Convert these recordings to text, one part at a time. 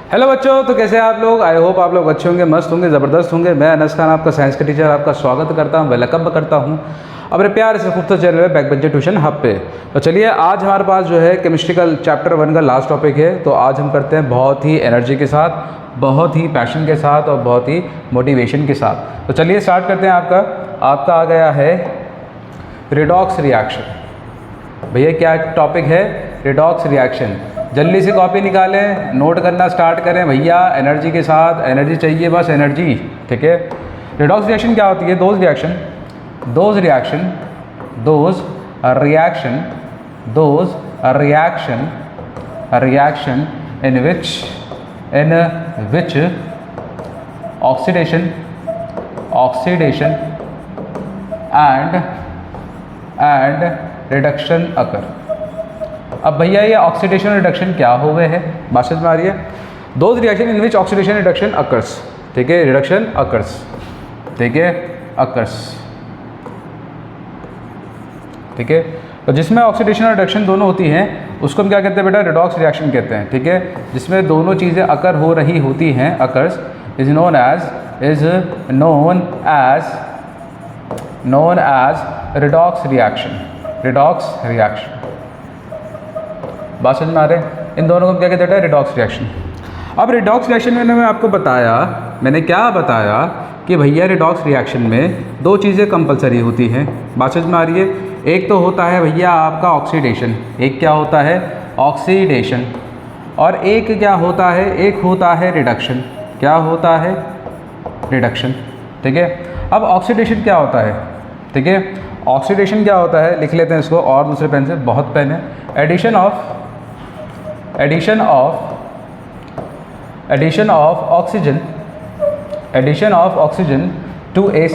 Hello बच्चों, तो कैसे हैं आप लोग। आई होप आप लोग अच्छे होंगे, मस्त होंगे, ज़बरदस्त होंगे। मैं अनस खान, आपका साइंस का टीचर, आपका स्वागत करता हूं, वेलकम करता हूं अपने प्यार से खूबसूरत चैनल है बैक बेंचर ट्यूशन हब पे। तो चलिए, आज हमारे पास जो है केमिस्ट्री का चैप्टर 1 का लास्ट टॉपिक है। तो आज हम करते हैं बहुत ही एनर्जी के साथ, बहुत ही पैशन के साथ और बहुत ही मोटिवेशन के साथ। तो चलिए स्टार्ट करते हैं। आपका आ गया है रिडॉक्स रिएक्शन। भैया क्या टॉपिक है? Redox reaction. जल्दी से कॉपी निकालें, नोट करना स्टार्ट करें भैया। एनर्जी के साथ, एनर्जी चाहिए, बस एनर्जी। ठीक है। रिडॉक्स रिएक्शन क्या होती है? Those reaction in which oxidation and reduction occur। अब भैया ये ऑक्सीडेशन रिडक्शन क्या हुए हैं, बात समझ में आ रही है? Those reaction in which oxidation reduction occurs. ठीक है, रिडक्शन अकर्स। ठीक है, अकर्स। ठीक है, तो जिसमें ऑक्सीडेशन और रिडक्शन दोनों होती हैं उसको हम क्या कहते हैं बेटा? रिडॉक्स रिएक्शन कहते हैं। ठीक है, जिसमें दोनों चीज़ें अकर हो रही होती हैं, occurs, is known as redox reaction. बात समझ में आ रहे हैं? इन दोनों को क्या कहते हैं? Redox reaction. अब रिडॉक्स रिएक्शन में मैंने आपको बताया, मैंने क्या बताया कि भैया रिडॉक्स रिएक्शन में दो चीज़ें कंपलसरी होती हैं। बात समझ में आ रही है? एक तो होता है भैया आपका ऑक्सीडेशन, एक क्या होता है? ऑक्सीडेशन। और एक क्या होता है? एक होता है रिडक्शन। क्या होता है? रिडक्शन। ठीक है। अब ऑक्सीडेशन क्या होता है? ठीक है, ऑक्सीडेशन क्या होता है? लिख लेते हैं इसको, और दूसरे पेन से, बहुत पेन है। Addition of oxygen to a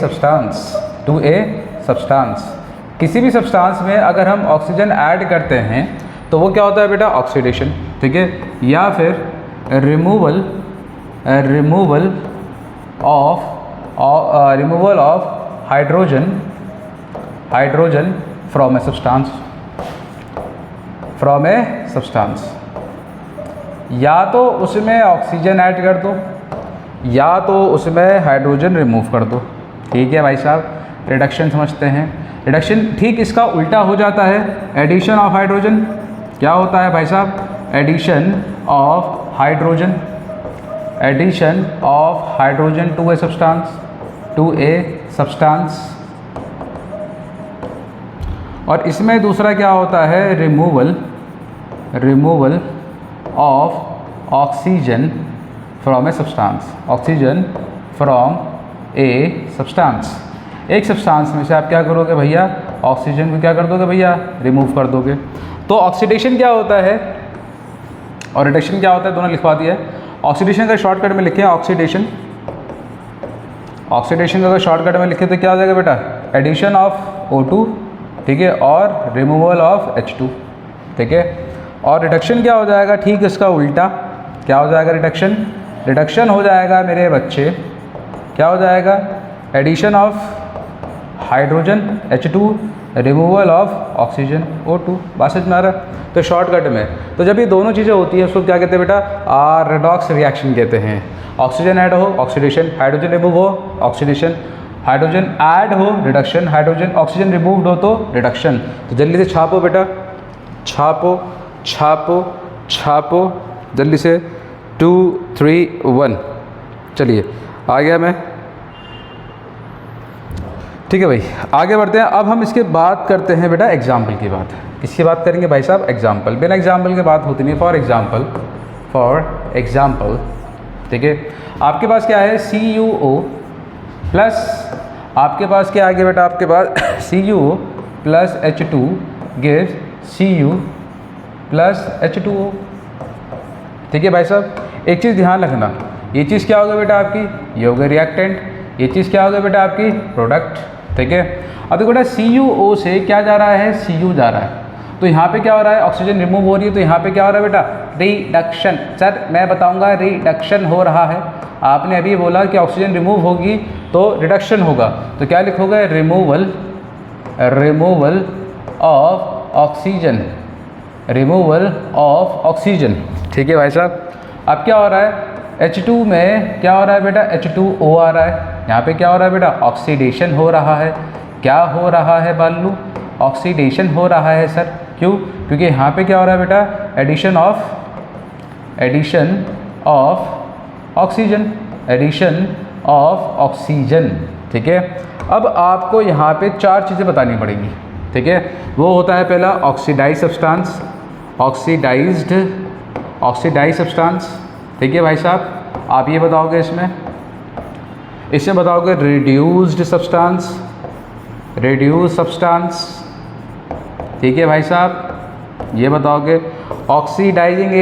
substance. किसी भी सब्सटेंस में अगर हम ऑक्सीजन ऐड करते हैं तो वो क्या होता है बेटा? ऑक्सीडेशन। ठीक है, या फिर removal of hydrogen from a substance. या तो उसमें ऑक्सीजन ऐड कर दो या तो उसमें हाइड्रोजन रिमूव कर दो। ठीक है भाई साहब, रिडक्शन समझते हैं। रिडक्शन ठीक इसका उल्टा हो जाता है। एडिशन ऑफ हाइड्रोजन क्या होता है भाई साहब? Addition of hydrogen to a substance. और इसमें दूसरा क्या होता है? Removal of oxygen from a substance. एक सब्सटेंस में से आप क्या करोगे भैया? ऑक्सीजन को क्या कर दोगे भैया? रिमूव कर दोगे। तो ऑक्सीडेशन क्या होता है और रिडक्शन क्या होता है, दोनों लिखवा दिया है। ऑक्सीडेशन का शॉर्टकट में लिखे ऑक्सीडेशन का अगर शॉर्टकट में लिखे तो क्या हो जाएगा बेटा? Addition of O2। ठीक है, और रिमूवल ऑफ H2। ठीक है, और रिडक्शन क्या हो जाएगा? ठीक इसका उल्टा। क्या हो जाएगा? रिडक्शन हो जाएगा मेरे बच्चे, क्या हो जाएगा? Addition of hydrogen H2, removal of oxygen O2। बात समझ में आ रहा है? तो शॉर्टकट में तो जब ये दोनों चीज़ें होती हैं उसको क्या कहते हैं बेटा? रिडॉक्स रिएक्शन कहते हैं। ऑक्सीजन ऐड हो, ऑक्सीडेशन, हाइड्रोजन रिमूव हो, ऑक्सीडेशन, हाइड्रोजन ऐड हो, रिडक्शन, हाइड्रोजन ऑक्सीजन रिमूव्ड हो तो रिडक्शन। तो जल्दी से छापो बेटा, छापो जल्दी से। 2 3 1। चलिए आ गया मैं। ठीक है भाई, आगे बढ़ते हैं। अब हम इसके बात करते हैं बेटा एग्जाम्पल की बात। किसकी बात करेंगे भाई साहब? एग्जाम्पल। बिना एग्जाम्पल के बात होती नहीं। For example. ठीक है, आपके पास क्या है? CuO प्लस, आपके पास क्या आ गया बेटा? आपके पास CuO plus H2 gives Cu plus H2O। ठीक है भाई साहब, एक चीज़ ध्यान रखना, ये चीज़ क्या होगा बेटा आपकी? ये होगा रिएक्टेंट। ये चीज़ क्या होगा बेटा आपकी? प्रोडक्ट। ठीक है, अब देखो बेटा CuO से क्या जा रहा है? Cu जा रहा है। तो यहाँ पे क्या हो रहा है? ऑक्सीजन रिमूव हो रही है, तो यहाँ पे क्या हो रहा है बेटा? रिडक्शन। सर मैं बताऊँगा, रिडक्शन हो रहा है। आपने अभी बोला कि ऑक्सीजन रिमूव होगी तो रिडक्शन होगा, तो क्या लिखोगे? Removal of oxygen. ठीक है भाई साहब, अब क्या हो रहा है H2 में क्या हो रहा है बेटा H2O आ रहा है। यहाँ पे क्या हो रहा है बेटा ऑक्सीडेशन हो रहा है। क्या हो रहा है बालू ऑक्सीडेशन हो रहा है सर। क्यों? क्योंकि यहाँ पे क्या हो रहा है बेटा एडिशन ऑफ ऑक्सीजन। ठीक है, अब आपको यहाँ पे 4 चीज़ें बतानी पड़ेंगी। ठीक है, वो होता है पहला ऑक्सीडाइज सब्सटेंस, ऑक्सीडाइज सब्सटेंस। ठीक है भाई साहब, आप ये बताओगे इसमें बताओगे रिड्यूस्ड सब्सटेंस। ठीक है भाई साहब, ये बताओगे ऑक्सीडाइजिंग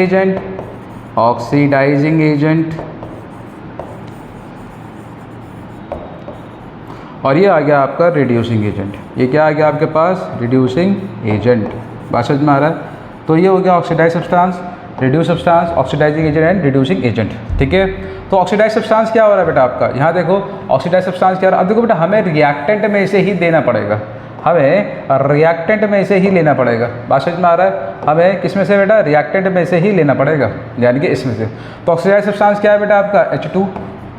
एजेंट, और ये आ गया आपका रिड्यूसिंग एजेंट। ये क्या आ गया आपके पास रिड्यूसिंग एजेंट। बात समझ में आ रहा है? तो ये हो गया oxidise substance, reduce substance, oxidising agent and reducing agent. ठीक है, तो ऑक्सीडाइज सब्सटेंस क्या हो रहा है बेटा आपका, यहाँ देखो ऑक्सीडाइज सब्सटेंस क्या हो रहा है। अब देखो बेटा हमें रिएक्टेंट में से ही देना पड़ेगा, बात समझ में आ रहा है? हमें किस में से बेटा रिएक्टेंट में से ही लेना पड़ेगा, यानी कि इसमें से। तो ऑक्सीडाइज सब्सटेंस क्या है बेटा आपका H2।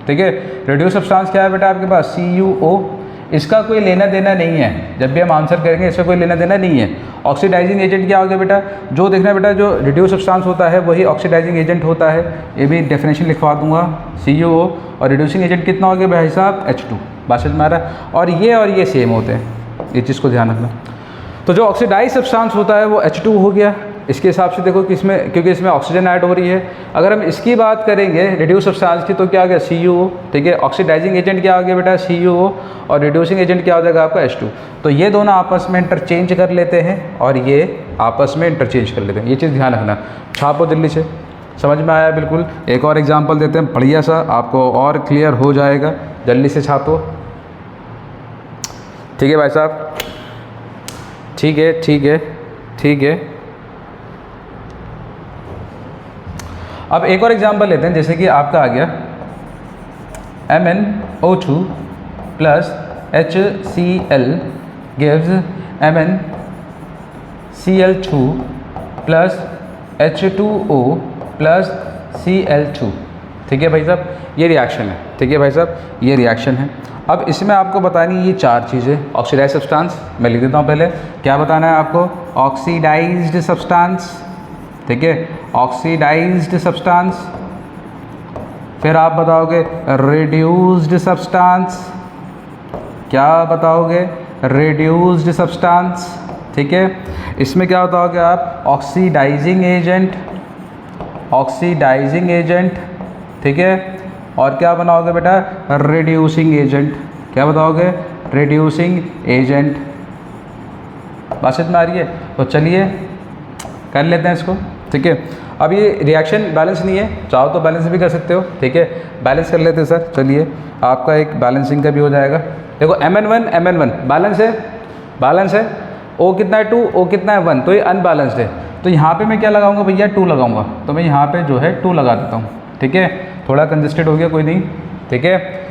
ठीक है, रिड्यूस सब्सटेंस क्या है बेटा आपके पास CuO। इसका कोई लेना देना नहीं है, जब भी हम आंसर करेंगे इसका कोई लेना देना नहीं है। ऑक्सीडाइजिंग एजेंट क्या हो गया बेटा, जो देखना बेटा जो रिड्यूस सब्सटेंस होता है वही ऑक्सीडाइजिंग एजेंट होता है। ये भी डेफिनेशन लिखवा दूंगा CuO, और रिड्यूसिंग एजेंट कितना हो गया भाई साहब H2। बात समझ में आ रहा है? और ये सेम होते हैं, ये चीज़ को ध्यान रखना। तो जो ऑक्सीडाइज सब्सटेंस होता है वो H2 हो गया। इसके हिसाब से देखो किसमें, क्योंकि इसमें ऑक्सीजन ऐड हो रही है। अगर हम इसकी बात करेंगे रिड्यूस सब्सटेंस की, तो क्या आ गया CuO। ठीक है, ऑक्सीडाइजिंग एजेंट क्या आ गया बेटा CuO, और रिड्यूसिंग एजेंट क्या हो जाएगा आपका H2। तो ये दोनों आपस में इंटरचेंज कर लेते हैं, और ये आपस में इंटरचेंज कर लेते हैं। ये चीज़ ध्यान रखना। छापो जल्दी से, समझ में आया बिल्कुल। एक और एग्जाम्पल देते हैं बढ़िया सा, आपको और क्लियर हो जाएगा। जल्दी से छापो। ठीक है भाई साहब, ठीक है। अब एक और एग्जांपल लेते हैं, जैसे कि आपका आ गया MnO2 plus HCl gives MnCl2 plus H2O plus Cl2। ठीक है भाई साहब, ये रिएक्शन है। ठीक है भाई साहब, ये रिएक्शन है। अब इसमें आपको बतानी ये 4 चीज़ें। ऑक्सीडाइज सब्सटेंस मैं लिख देता हूँ पहले, क्या बताना है आपको ऑक्सीडाइज्ड सब्सटेंस। ठीक है, ऑक्सीडाइज्ड सब्सटेंस। फिर आप बताओगे रिड्यूस्ड सब्सटेंस। क्या बताओगे रिड्यूस्ड सब्सटेंस। ठीक है, इसमें क्या बताओगे आप ऑक्सीडाइजिंग एजेंट। ठीक है, और क्या बनाओगे बेटा रिड्यूसिंग एजेंट। क्या बताओगे रिड्यूसिंग एजेंट। बात समझ में आ रही है? तो चलिए कर लेते हैं इसको। ठीक है, अब ये रिएक्शन बैलेंस नहीं है, चाहो तो बैलेंस भी कर सकते हो। ठीक है, बैलेंस कर लेते हैं सर। चलिए, आपका एक बैलेंसिंग का भी हो जाएगा। देखो Mn1 बैलेंस है, O कितना है 2, O कितना है 1, तो ये अनबैलेंस्ड है। तो यहाँ पे मैं क्या लगाऊंगा भैया 2 लगाऊंगा, तो मैं यहाँ पे जो है 2 लगा देता हूँ। ठीक है, थोड़ा कंजस्टेड हो गया, कोई नहीं। ठीक है,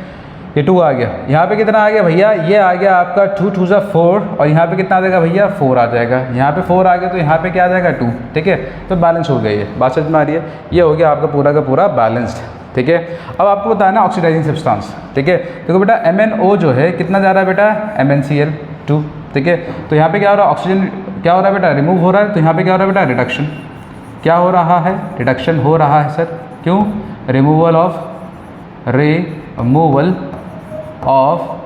ये 2 आ गया। यहाँ पे कितना आ गया भैया, ये आ गया आपका 2 2 4, और यहाँ पे कितना आ जाएगा भैया 4 आ जाएगा। यहाँ पे 4 आ गया, तो यहाँ पे क्या आ जाएगा 2। ठीक है, तो बैलेंस हो गया। ये बात समझ में आ रही है? ये हो गया आपका पूरा का पूरा बैलेंस्ड। ठीक है, अब आपको बताना ऑक्सीडाइजिंग सब्सटेंस। ठीक है, देखो बेटा MnO जो है कितना जा रहा है बेटा MnCl2। ठीक है, तो यहाँ पे क्या हो रहा है ऑक्सीजन क्या हो रहा है बेटा रिमूव हो रहा है, तो यहाँ पे क्या हो रहा है बेटा रिडक्शन। क्या हो रहा है रिडक्शन हो रहा है सर। क्यों? Removal of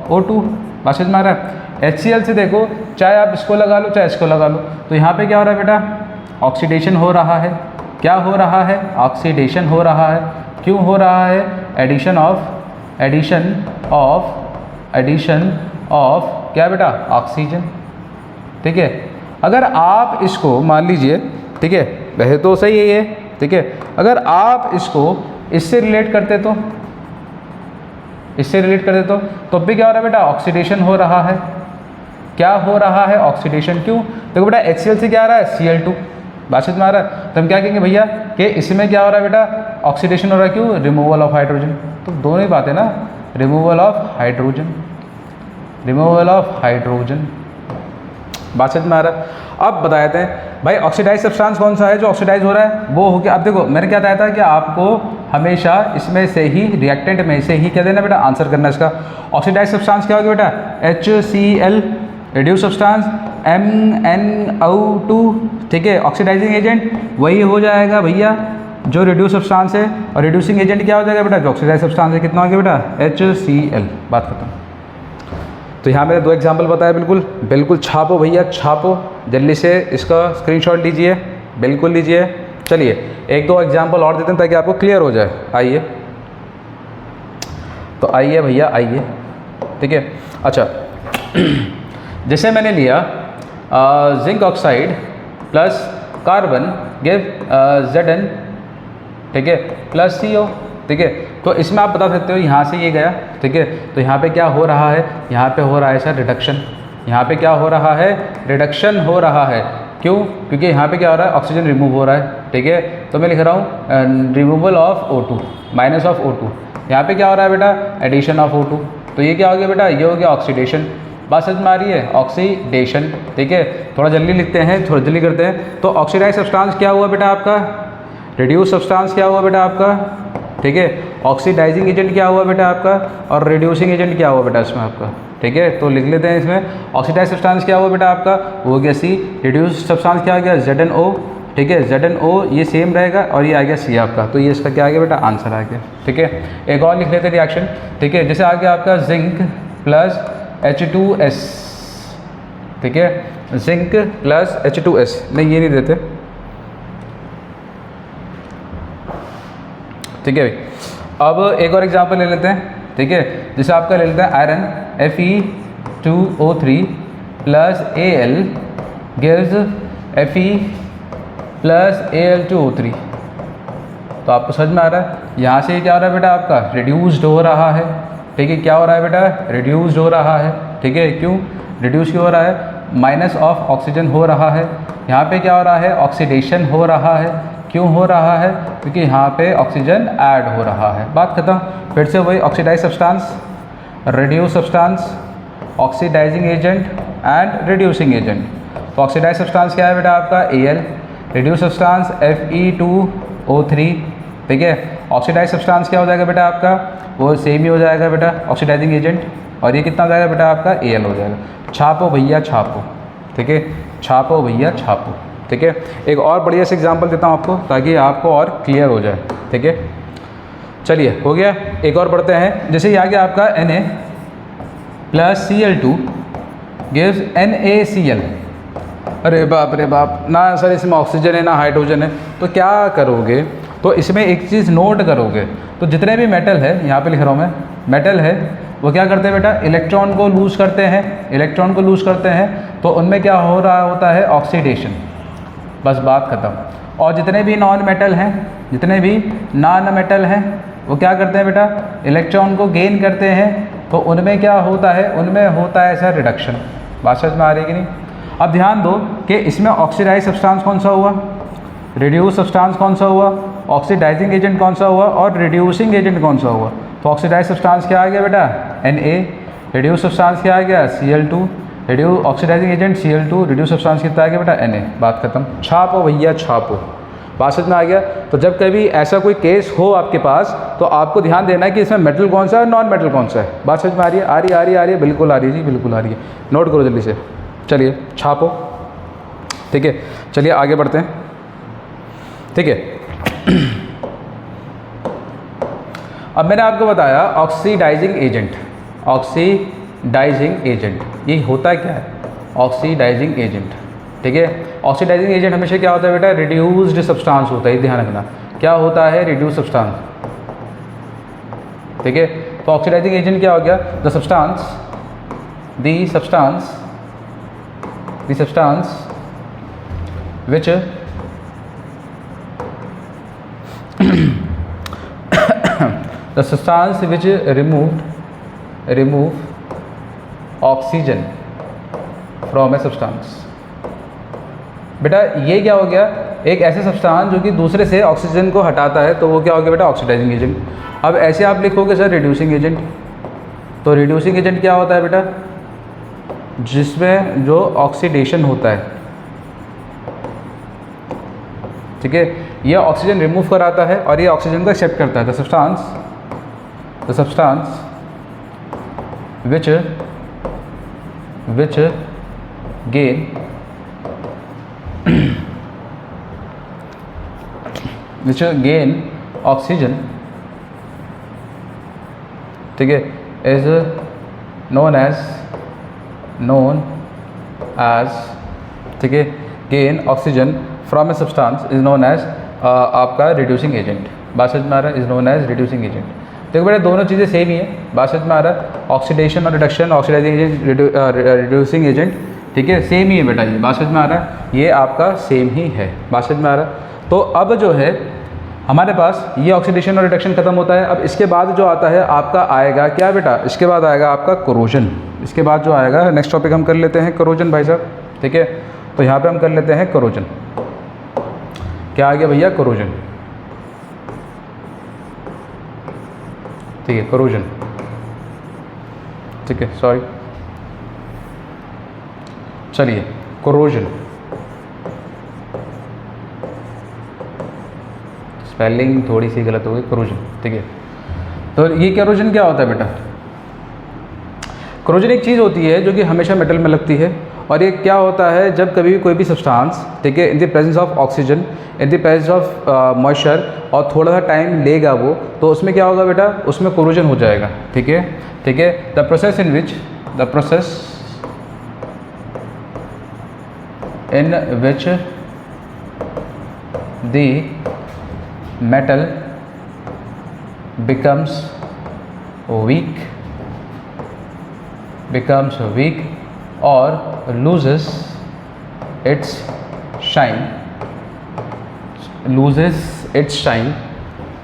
O2। बात समझ में आ रहा है? HCl से देखो, चाहे आप इसको लगा लो चाहे इसको लगा लो, तो यहाँ पे क्या हो रहा है बेटा ऑक्सीडेशन हो रहा है। क्या हो रहा है ऑक्सीडेशन हो रहा है। क्यों हो रहा है एडिशन ऑफ क्या बेटा ऑक्सीजन। ठीक है, अगर आप इसको मान लीजिए, ठीक है वैसे तो सही है ये, ठीक है, अगर आप इसको इससे रिलेट करते तो तब भी क्या हो रहा है बेटा ऑक्सीडेशन हो रहा है। क्या हो रहा है ऑक्सीडेशन। क्यों? देखो बेटा HCl से क्या आ रहा है Cl2। बात समझ में आ रहा है? तो हम क्या कहेंगे भैया कि इसमें क्या हो रहा है बेटा ऑक्सीडेशन हो रहा है। क्यों? Removal of hydrogen. तो दोनों ही बातें ना, रिमूवल ऑफ हाइड्रोजन। बात समझ में आ रहा है? अब बताते हैं भाई ऑक्सीडाइज सब्सटेंस कौन सा है जो ऑक्सीडाइज हो रहा है, वो हो गया। अब देखो मैंने क्या बताया था कि आपको हमेशा इसमें से ही रिएक्टेंट में से ही क्या देना बेटा, आंसर करना इसका। ऑक्सीडाइज सब्सटेंस क्या हो गया बेटा, HCl रिड्यूस सब्सटेंस, MnO2, ठीक है, ऑक्सीडाइजिंग एजेंट वही हो जाएगा भैया जो रिड्यूस सब्सटेंस है, और रिड्यूसिंग एजेंट क्या हो जाएगा बेटा, जो ऑक्सीडाइज सब्सटेंस है, कितना हो गया बेटा, HCl। बात खत्म। तो यहाँ मैंने 2 एग्जाम्पल बताया, बिल्कुल छापो भैया छापो, जल्दी से इसका स्क्रीनशॉट लीजिए, बिल्कुल लीजिए। चलिए 1-2 एग्जाम्पल और देते हैं ताकि आपको क्लियर हो जाए। आइए, तो आइए भैया आइए, ठीक है। अच्छा जैसे मैंने लिया zinc oxide plus carbon give Zn, ठीक है, प्लस CO, ठीक है। तो इसमें आप बता सकते हो यहाँ से ये गया, ठीक है, तो यहाँ पे क्या हो रहा है, यहाँ पे हो रहा है सर रिडक्शन, यहाँ पे क्या हो रहा है, रिडक्शन हो रहा है। क्यों? क्योंकि यहाँ पे क्या हो रहा है, ऑक्सीजन रिमूव हो रहा है, ठीक है। तो मैं लिख रहा हूँ removal of O2 minus of O2। यहाँ पे क्या हो रहा है बेटा, एडिशन ऑफ O2। तो ये क्या हो गया बेटा, ये हो गया ऑक्सीडेशन। बात समझ में आ रही है, ऑक्सीडेशन, ठीक है। थोड़ा जल्दी लिखते हैं, थोड़ा जल्दी करते हैं। तो ऑक्सीडाइज सब्सटेंस क्या हुआ बेटा आपका, रिड्यूस सब्सटेंस क्या हुआ बेटा आपका, ठीक है। ऑक्सीडाइजिंग एजेंट क्या हुआ बेटा आपका, और रिड्यूसिंग एजेंट क्या हुआ बेटा इसमें आपका, ठीक है। तो लिख लेते हैं इसमें, ऑक्सीडाइज सब्सटेंस क्या हुआ बेटा आपका, वो हो गया C, रिड्यूस सब्सटेंस क्या आ गया, ZnO, ठीक है। ZnO ये सेम रहेगा, और ये आ गया C आपका। तो ये इसका क्या आ गया बेटा, आंसर आ गया, ठीक है। एक और लिख लेते हैं रिएक्शन, ठीक है। जैसे आ गया आपका जिंक प्लस H2S, ठीक है, जिंक प्लस H2S, नहीं ये नहीं देते, ठीक है भाई। अब एक और एग्जांपल ले लेते हैं, ठीक है। जैसे आपका ले लेते हैं iron Fe2O3 plus Al gives Fe plus Al2O3। तो आपको समझ में आ रहा है, यहाँ से क्या हो रहा है बेटा आपका, रिड्यूस्ड हो रहा है, ठीक है। क्या हो रहा है बेटा, रिड्यूस्ड हो रहा है, ठीक है। क्यों रिड्यूस क्यों हो रहा है, माइनस ऑफ ऑक्सीजन हो रहा है। यहाँ पे क्या हो रहा है, ऑक्सीडेशन हो रहा है। क्यों हो रहा है, क्योंकि यहाँ पे ऑक्सीजन ऐड हो रहा है। बात खत्म। फिर से वही oxidise substance, reduce substance, oxidising agent and reducing agent. तो ऑक्सीडाइज सब्सटेंस क्या है बेटा आपका Al, रिड्यूस सब्सटेंस Fe2O3, ठीक है। ऑक्सीडाइज सब्सटेंस क्या हो जाएगा बेटा आपका, वो सेम ही हो जाएगा बेटा ऑक्सीडाइजिंग एजेंट, और ये कितना हो जाएगा बेटा आपका Al हो जाएगा। छापो भैया छापो, ठीक है, छापो भैया छापो, ठीक है। एक और बढ़िया से एग्जांपल देता हूँ आपको ताकि आपको और क्लियर हो जाए, ठीक है। चलिए हो गया, एक और पढ़ते हैं। जैसे ये आ गया आपका Na plus Cl2 gives NaCl। अरे बाप रे बाप, ना सर इसमें ऑक्सीजन है ना हाइड्रोजन है, तो क्या करोगे, तो इसमें एक चीज़ नोट करोगे। तो जितने भी मेटल है, यहाँ पे लिख रहा हूँ मैं, मेटल है वो क्या करते हैं बेटा, इलेक्ट्रॉन को लूज़ करते हैं, इलेक्ट्रॉन को लूज़ करते हैं, तो उनमें क्या हो रहा होता है, ऑक्सीडेशन। बस बात ख़त्म। और जितने भी नॉन मेटल हैं, जितने भी नॉन मेटल हैं, वो क्या करते हैं बेटा, इलेक्ट्रॉन को गेन करते हैं, तो उनमें क्या होता है, उनमें होता है सर रिडक्शन। बात समझ में आ रही है कि नहीं? अब ध्यान दो कि इसमें ऑक्सीडाइज सब्सटेंस कौन सा हुआ, रिड्यूस सब्सटेंस कौन सा हुआ, ऑक्सीडाइजिंग एजेंट कौन सा हुआ, और रिड्यूसिंग एजेंट कौन सा हुआ। तो ऑक्सीडाइज सब्सटेंस क्या आ गया बेटा, Na, रिड्यूस सब्सटेंस क्या आ गया, Cl2, reduce oxidising agent Cl2, reduce substance कितना आ गया बेटा, Na। बात खत्म। छापो भैया छापो। बात समझ में आ गया? तो जब कभी ऐसा कोई केस हो आपके पास, तो आपको ध्यान देना है कि इसमें मेटल कौन सा है, नॉन मेटल कौन सा है। बात समझ में आ रही है? आ रही है, आ रही है, आ रही है, बिल्कुल आ रही है जी, बिल्कुल आ रही है। नोट करो जल्दी से, चलिए छापो, ठीक है। चलिए आगे बढ़ते हैं, ठीक है। अब मैंने आपको बताया ऑक्सीडाइजिंग एजेंट, ऑक्सीडाइजिंग एजेंट ये होता क्या है, ऑक्सीडाइजिंग एजेंट, ठीक है। ऑक्सीडाइजिंग एजेंट हमेशा क्या होता है बेटा, रिड्यूस्ड सब्सटेंस होता है, ध्यान रखना क्या होता है, रिड्यूस सब्सटेंस, ठीक है। तो ऑक्सीडाइजिंग एजेंट क्या हो गया, the substance which the substance which remove oxygen from a substance। बेटा ये क्या हो गया, एक ऐसे सब्सटेंस जो कि दूसरे से ऑक्सीजन को हटाता है, तो वो क्या हो गया बेटा, ऑक्सीडाइजिंग एजेंट। अब ऐसे आप लिखोगे सर रिड्यूसिंग एजेंट, तो रिड्यूसिंग एजेंट क्या होता है बेटा, जिसमें जो ऑक्सीडेशन होता है, ठीक है, यह ऑक्सीजन रिमूव कराता है और ये ऑक्सीजन को एक्सेप्ट करता है। The substance which gain oxygen, ठीक है, is known as ठीक है, gain oxygen from a substance is known as आपका reducing agent। बात समझ में आ रहा है? is known as reducing agent। देखो बेटा दोनों चीज़ें सेम ही है, बात समझ में आ रहा है? ऑक्सीडेशन और reduction, oxidising agent, reducing agent, ठीक है, सेम ही है बेटा, ये बात समझ में आ रहा है? ये आपका सेम ही है, बात समझ में आ रहा है? तो अब जो है हमारे पास ये ऑक्सीडेशन और रिडक्शन खत्म होता है। अब इसके बाद जो आता है आपका आएगा क्या बेटा? इसके बाद आएगा आपका कोरोजन। इसके बाद जो आएगा, नेक्स्ट टॉपिक हम कर लेते हैं कोरोजन भाई साहब, ठीक है। तो यहाँ पे हम कर लेते हैं कोरोजन। क्या आ गया भैया? कोरोजन, ठीक है, कोरोजन, ठीक है, सॉरी, चलिए कोरोजन, स्पेलिंग थोड़ी सी गलत हो गई, कोरोजन, ठीक है। तो ये कोरोजन क्या होता है बेटा? कोरोजन एक चीज़ होती है जो कि हमेशा मेटल में लगती है, और ये क्या होता है जब कभी भी कोई भी सब्सटेंस, ठीक है, in the presence of oxygen, in the presence of moisture, और थोड़ा सा टाइम लेगा वो, तो उसमें क्या होगा बेटा? उसमें कोरोजन हो जाएगा, ठीक है, ठीक है। The process in which the metal becomes weak or loses its shine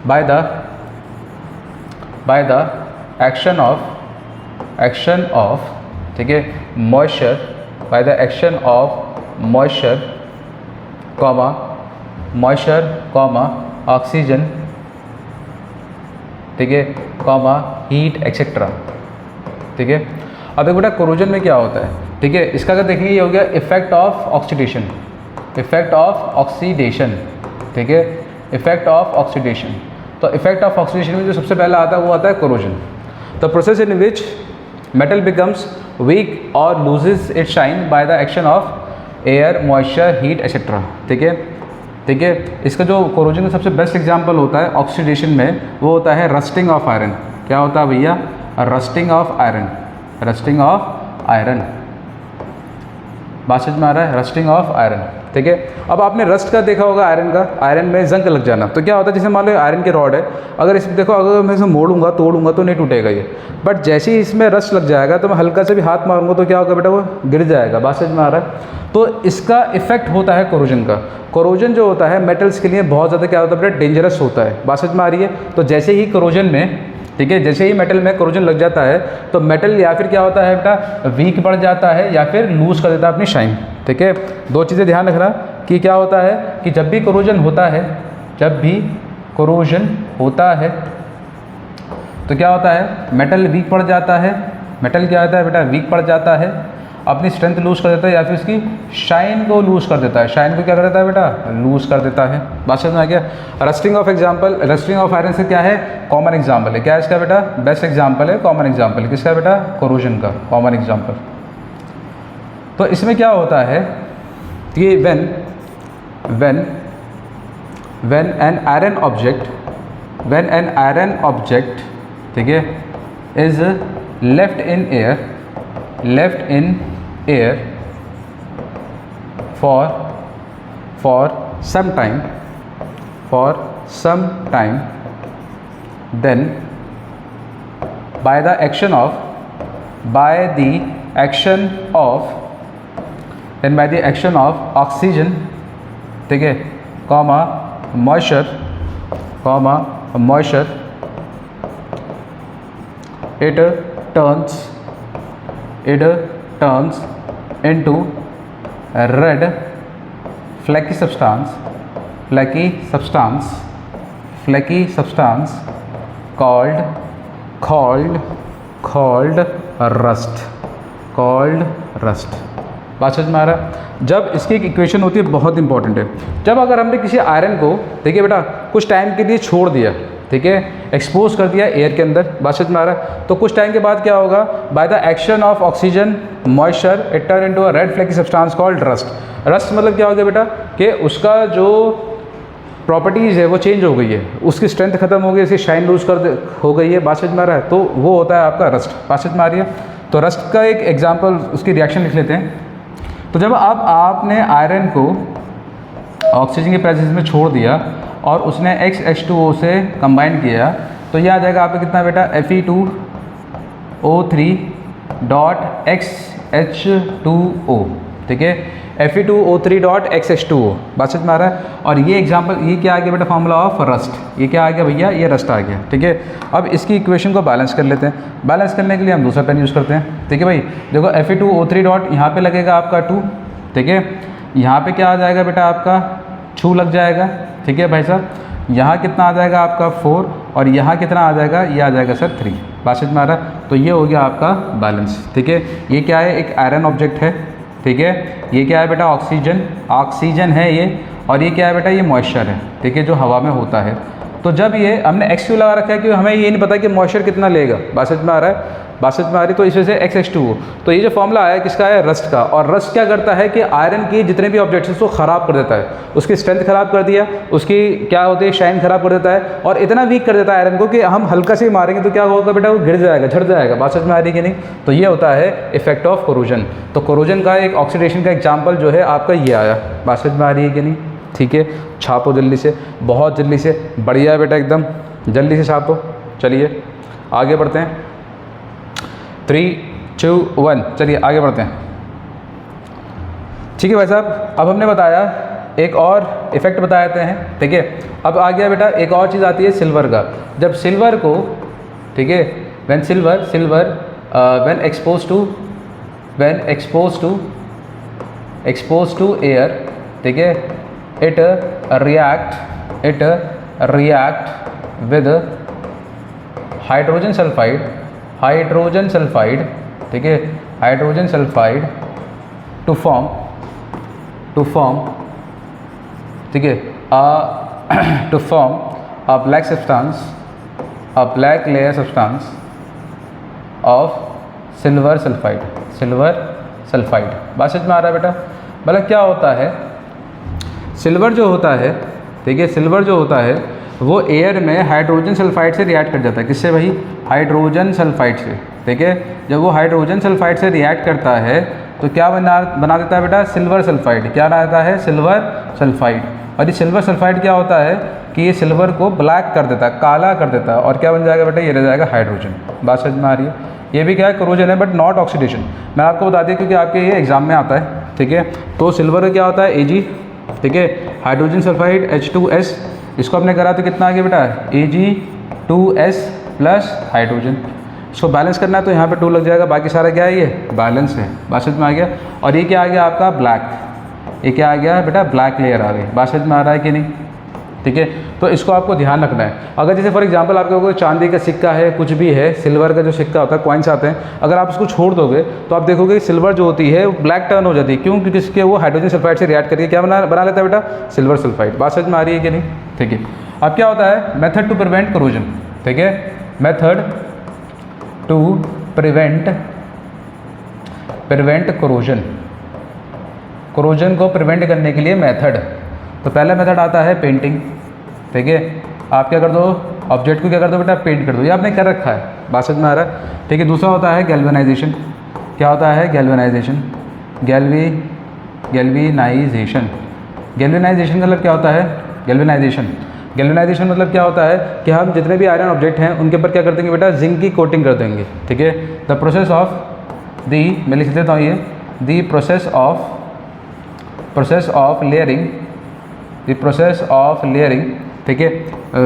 by the action of ठीक है, moisture, by the action of moisture comma oxygen, ठीक है, कॉमा हीट एक्सेट्रा, ठीक है। अब एक बेटा कोरोजन में क्या होता है, ठीक है, इसका अगर देखेंगे ये हो गया इफेक्ट ऑफ ऑक्सीडेशन, ठीक है, इफेक्ट ऑफ ऑक्सीडेशन। तो इफेक्ट ऑफ ऑक्सीडेशन में जो सबसे पहला आता है वो आता है corrosion. The process in which metal becomes weak और loses it shine by the action of air, moisture, heat etcetera, ठीक है, ठीक है। इसका जो कोरोजन का सबसे बेस्ट एग्जांपल होता है ऑक्सीडेशन में, वो होता है रस्टिंग ऑफ आयरन। क्या होता है भैया? रस्टिंग ऑफ आयरन, बात समझ में आ रहा है? रस्टिंग ऑफ आयरन, ठीक है। अब आपने रस्ट का देखा होगा आयरन का, आयरन में जंग लग जाना। तो क्या होता है, जैसे मान लो आयरन की रॉड है, अगर इसमें देखो, अगर मैं इसे मोड़ूंगा, तोड़ूंगा तो नहीं टूटेगा ये, बट जैसे ही इसमें रस्ट लग जाएगा तो मैं हल्का से भी हाथ मारूंगा तो क्या होगा बेटा? वो गिर जाएगा, बात समझ में आ रहा है? तो इसका इफेक्ट होता है कोरोजन का। कोरोजन जो होता है मेटल्स के लिए बहुत ज़्यादा क्या होता है बेटा? डेंजरस होता है, बात समझ में आ रही है? तो जैसे ही कोरोजन में, ठीक है, जैसे ही मेटल में कोरोजन लग जाता है तो मेटल या फिर क्या होता है बेटा? वीक पड़ जाता है या फिर लूज कर देता है अपनी शाइन, ठीक है। दो चीज़ें ध्यान रखना कि क्या होता है कि जब भी कोरोजन होता है, तो क्या होता है? मेटल वीक पड़ जाता है, मेटल क्या होता है बेटा? वीक पड़ जाता है, अपनी स्ट्रेंथ लूज कर देता है या फिर उसकी शाइन को लूज कर देता है। शाइन को क्या कर देता है बेटा? लूज कर देता है। बात समझ में आ गया? रस्टिंग ऑफ आयरन से क्या है? कॉमन एग्जांपल है। क्या है इसका बेटा? बेस्ट एग्जांपल है, कॉमन एग्जांपल। किसका बेटा? कोरोजन का कॉमन एग्जांपल। तो इसमें क्या होता है कि when an iron object, ठीक है, is left in air for some time, then by the action of oxygen, ठीक है, moisture, it turns into a red flaky substance called rust, called rust. बात समझ में आ रहा है। जब इसकी एक इक्वेशन होती है बहुत इंपॉर्टेंट है, जब अगर हमने किसी आयरन को, देखिए बेटा, कुछ टाइम के लिए छोड़ दिया, ठीक है, एक्सपोज कर दिया एयर के अंदर, बात समझ में आ रहा है, तो कुछ टाइम के बाद क्या होगा, bye the action of oxygen moisture it turn into a red flaky substance called rust. Rust मतलब क्या हो गया बेटा, कि उसका जो प्रॉपर्टीज़ है वो चेंज हो गई है, उसकी स्ट्रेंथ खत्म हो गई, इसकी शाइन लूज हो गई है, बात समझ में आ रहा है, तो वो होता है आपका रस्ट। बात समझ में आ रही है। तो रस्ट का एक एग्जांपल, उसकी रिएक्शन लिख लेते हैं। तो जब आपने आयरन को ऑक्सीजन के प्रेजेंस में छोड़ दिया और उसने H2O से कंबाइन किया, तो ये आ जाएगा आपका कितना बेटा, Fe2O3 डॉट XH2O, ठीक है, Fe2O3 डॉट XH2O। बात समझ में आ रहा है। और ये एग्जांपल, ये क्या आ गया बेटा, फार्मूला ऑफ रस्ट, ये क्या आ गया भैया, ये रस्ट आ गया, ठीक है। अब इसकी इक्वेशन को बैलेंस कर लेते हैं। बैलेंस करने के लिए हम दूसरा पेन यूज़ करते हैं, ठीक है भाई। देखो Fe2O3 डॉट यहाँ पे लगेगा आपका 2, ठीक है, यहाँ पे क्या आ जाएगा बेटा आपका 2 लग जाएगा, ठीक है भाई साहब। यहाँ कितना आ जाएगा आपका 4 और यहाँ कितना आ जाएगा, ये आ जाएगा सर 3। बात समझ में आ रहा है। तो ये हो गया आपका बैलेंस, ठीक है। ये क्या है, एक आयरन ऑब्जेक्ट है, ठीक है। ये क्या है बेटा, ऑक्सीजन है ये, और ये क्या है बेटा, ये मॉइस्चर है, ठीक है, जो हवा में होता है। तो जब ये हमने x क्यों लगा रखा है, क्योंकि हमें ये नहीं पता कि मॉइस्चर कितना लेगा। बात समझ में आ रहा है, बात समझ में आ रही। तो इस वजह से XH2O। तो ये जो फॉर्मूला आया किसका है, रस्ट का। और रस्ट क्या करता है कि आयरन की जितने भी ऑब्जेक्ट्स हैं उसको ख़राब कर देता है, उसकी स्ट्रेंथ खराब कर दिया, उसकी क्या होती है, शाइन खराब कर देता है, और इतना वीक कर देता है आयरन को कि हम हल्का से ही मारेंगे तो क्या होगा बेटा, वो गिर जाएगा, झड़ जाएगा। बात समझ में आ रही है कि नहीं। तो ये होता है इफेक्ट ऑफ कोरोजन। तो कोरोजन का एक ऑक्सीडेशन का एग्जाम्पल जो है आपका ये आया। बात समझ में आ रही है कि नहीं, ठीक है। छापो जल्दी से, बहुत जल्दी से, बढ़िया बेटा, एकदम जल्दी से छापो। चलिए आगे बढ़ते हैं, 3, 2, 1, चलिए आगे बढ़ते हैं, ठीक है भाई साहब। अब हमने बताया एक और इफेक्ट बता देते हैं, ठीक है। अब आ गया बेटा एक और चीज़ आती है सिल्वर का। जब सिल्वर को, ठीक है, when silver when expose to air, ठीक है, it react with hydrogen sulphide, ठीक है, हाइड्रोजन सल्फाइड टू फॉर्म, ठीक है, to form a black substance, a black layer substance of silver sulphide. बात समझ में आ रहा है बेटा। मतलब क्या होता है, सिल्वर जो होता है, ठीक है, सिल्वर जो होता है वो एयर में हाइड्रोजन सल्फाइड से रिएक्ट कर जाता है। किससे भाई, हाइड्रोजन सल्फाइड से, ठीक है। जब वो हाइड्रोजन सल्फाइड से रिएक्ट करता है तो क्या बना देता है बेटा, सिल्वर सल्फाइड। क्या बनाता है, सिल्वर सल्फाइड। और ये सिल्वर सल्फाइड क्या होता है कि ये सिल्वर को ब्लैक कर देता है, काला कर देता है, और क्या बन जाएगा बेटा, ये रह जाएगा हाइड्रोजन। बात समझ में आ रही है। ये भी क्या है, कोरोजन है, बट नॉट ऑक्सीडेशन। मैं आपको बता दिया क्योंकि आपके ये एग्जाम में आता है, ठीक है। तो सिल्वर क्या होता है, Ag, ठीक है, हाइड्रोजन सल्फाइड H2S, इसको आपने करा तो कितना आ गया बेटा, Ag2S प्लस हाइड्रोजन। इसको बैलेंस करना है तो यहाँ पे 2 लग जाएगा, बाकी सारा क्या है, ये बैलेंस है। बात समझ में आ गया। और ये क्या आ गया आपका, ब्लैक, ये क्या आ गया बेटा, ब्लैक लेयर आ गई। बात समझ में आ रहा है कि नहीं, ठीक है। तो इसको आपको ध्यान रखना है। अगर जैसे फॉर एग्जांपल आपके कोई चांदी का सिक्का है, कुछ भी है, सिल्वर का जो सिक्का होता है, कॉइन्स आते हैं, अगर आप इसको छोड़ दोगे तो आप देखोगे सिल्वर जो होती है ब्लैक टर्न हो जाती है। क्यों, क्योंकि इसके वो हाइड्रोजन सल्फाइड से रिएक्ट करके क्या बना लेता है बेटा, सिल्वर सल्फाइड। बात समझ में आ रही है कि नहीं, ठीक है। अब क्या होता है, मेथड टू प्रिवेंट कोरोजन, ठीक है, मेथड टू प्रिवेंट कोरोजन को प्रिवेंट करने के लिए मेथड। तो पहला मेथड आता है पेंटिंग, ठीक है। आप क्या कर दो, ऑब्जेक्ट को क्या कर दो बेटा, पेंट कर दो। ये आपने कर रखा है, बात समझ में आ रहा है, ठीक है। दूसरा होता है गैल्वेनाइजेशन। क्या होता है, गैल्वेनाइजेशन का मतलब क्या होता है, गैल्वेनाइजेशन मतलब क्या होता है कि हम जितने भी आयरन ऑब्जेक्ट हैं उनके ऊपर क्या कर देंगे बेटा, जिंक की कोटिंग कर देंगे, ठीक है। द प्रोसेस ऑफ लेयरिंग, ठीक है,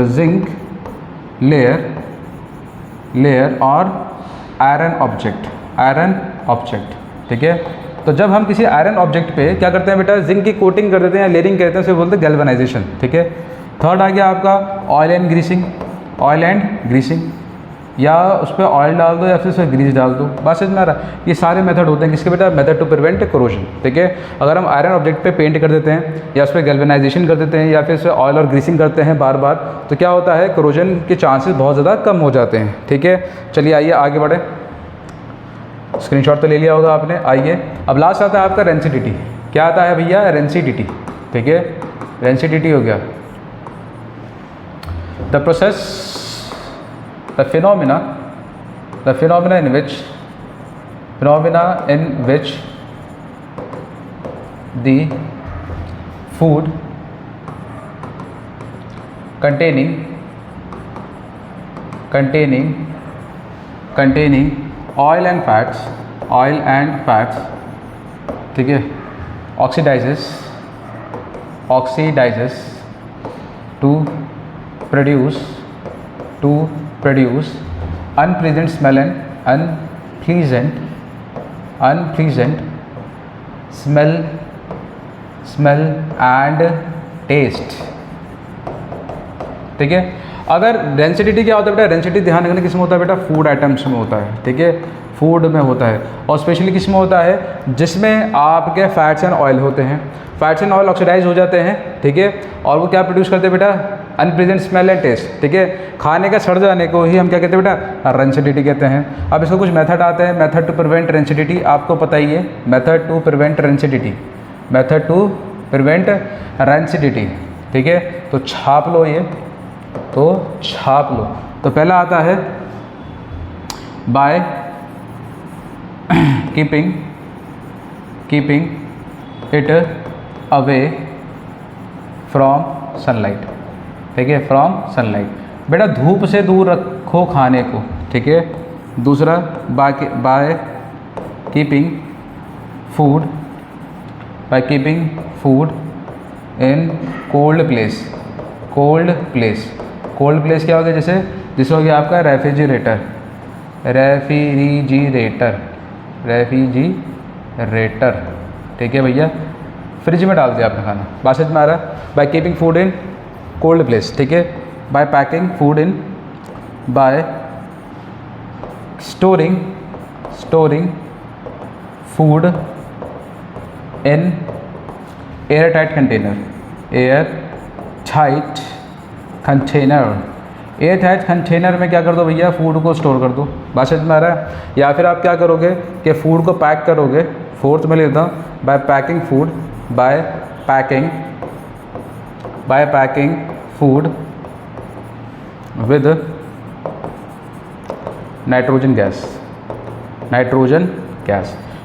जिंक लेयर और आयरन ऑब्जेक्ट, ठीक है। तो जब हम किसी आयरन ऑब्जेक्ट पे क्या करते हैं बेटा, जिंक की कोटिंग कर देते हैं या लेयरिंग करते हैं, उसे बोलते हैं गैल्वेनाइजेशन, ठीक है। थर्ड आ गया आपका ऑयल एंड ग्रीसिंग, या उस पर ऑयल डाल दो या फिर उसमें ग्रीस डाल दो, बस समझ में आ रहा है। ये सारे मेथड होते हैं किसके बेटा, मेथड टू प्रिवेंट कोरोजन। ठीक है, अगर हम आयरन ऑब्जेक्ट पे पेंट कर देते हैं या उस पर गैल्वेनाइजेशन कर देते हैं या फिर उस पर ऑयल और ग्रीसिंग करते हैं बार बार, तो क्या होता है, कोरोजन के चांसेस बहुत ज़्यादा कम हो जाते हैं। ठीक है, चलिए आइए आगे बढ़े। स्क्रीनशॉट तो ले लिया होगा आपने। आइए अब लास्ट आता है आपका रेंसिडिटी। क्या आता है भैया, रेंसिडिटी। ठीक है, रेंसिडिटी हो गया the process, the phenomena in which the food containing oil and fats, ठीक है, oxidizes to produce unpleasant smell and taste। ठीक है, अगर डेंसिटी क्या होता है बेटा, डेंसिटी ध्यान रखना किस में होता है बेटा, फूड आइटम्स में होता है। ठीक है, फूड में होता है और स्पेशली किस में होता है, जिसमें आपके फैट्स एंड ऑयल होते हैं। फैट्स एंड ऑयल ऑक्सीडाइज हो जाते हैं। ठीक है, और वो क्या प्रोड्यूस करते हैं बेटा, अनप्लीजेंट स्मेल एंड टेस्ट। ठीक है, खाने का सड़ जाने को ही हम क्या कहते हैं बेटा, रेंसिडिटी कहते हैं। अब इसका कुछ मेथड आते हैं, मेथड टू प्रिवेंट रेंसिडिटी, आपको पता ही है मेथड टू प्रिवेंट रेंसिडिटी। ठीक है, तो छाप लो ये, तो छाप लो। तो पहला आता है by keeping it away from sunlight. ठीक है, फ्रॉम सनलाइट, बेटा धूप से दूर रखो खाने को। ठीक है, दूसरा bye keeping food in cold place. Cold place क्या हो गया, जैसे हो गया आपका रेफ्रिजरेटर। ठीक है भैया, फ्रिज में डाल दिया आपने खाना, बात समझ में आ रहा है। By keeping food in cold place. ठीक है, by packing food in, by storing food in airtight container में क्या कर दो भैया, फूड को स्टोर कर दो, बात समझ में आ रहा है। या फिर आप क्या करोगे कि फूड को पैक करोगे, फोर्थ में लेता हूँ, by packing food with nitrogen gas.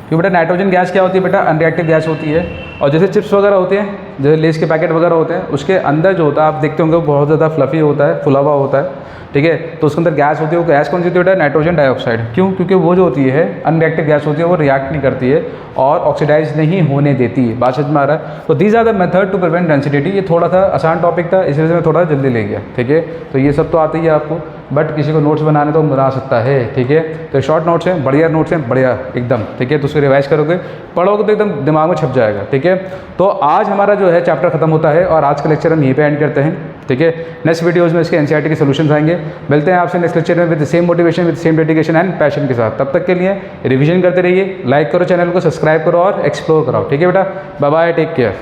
क्योंकि बेटा नाइट्रोजन गैस क्या होती है बेटा, अनरिएक्टिव गैस होती है। और जैसे चिप्स वगैरह होते हैं, जैसे लेस के पैकेट वगैरह होते हैं, उसके अंदर जो होता है आप देखते होंगे बहुत ज़्यादा फ्लफी होता है, फुला हुआ होता है। ठीक है, तो उसके अंदर गैस होती है, वो गैस कौन सी होती है बेटा, नाइट्रोजन डाइऑक्साइड। क्यों, क्योंकि वो जो होती है अनरिएक्टिव गैस होती है, वो रिएक्ट नहीं करती है और ऑक्सीडाइज नहीं होने देती है, बात समझ में आ रहा है। तो these are the method to prevent density. ये थोड़ा सा आसान टॉपिक था, इस वजह से मैं थोड़ा जल्दी ले गया। ठीक है, तो ये सब तो आते ही है आपको, बट किसी को नोट्स बनाने तो बना सकता है। ठीक है, तो शॉर्ट नोट्स हैं, बढ़िया नोट्स हैं, बढ़िया एकदम। ठीक है, तो उसको रिवाइज करोगे, पढ़ोगे तो एकदम दिमाग में छप जाएगा। ठीक है, तो आज हमारा जो है चैप्टर खत्म होता है और आज का लेक्चर हम यहीं पे एंड करते हैं। ठीक है, नेक्स्ट वीडियोज़ में इसके एनसीईआरटी के सॉल्यूशंस आएंगे। मिलते हैं आपसे नेक्स्ट लेक्चर में with same motivation, with same dedication and passion के साथ। तब तक के लिए रिवीजन करते रहिए, लाइक करो चैनल को, सब्सक्राइब करो और एक्सप्लोर कराओ। ठीक है बेटा, बाय बाय, टेक केयर।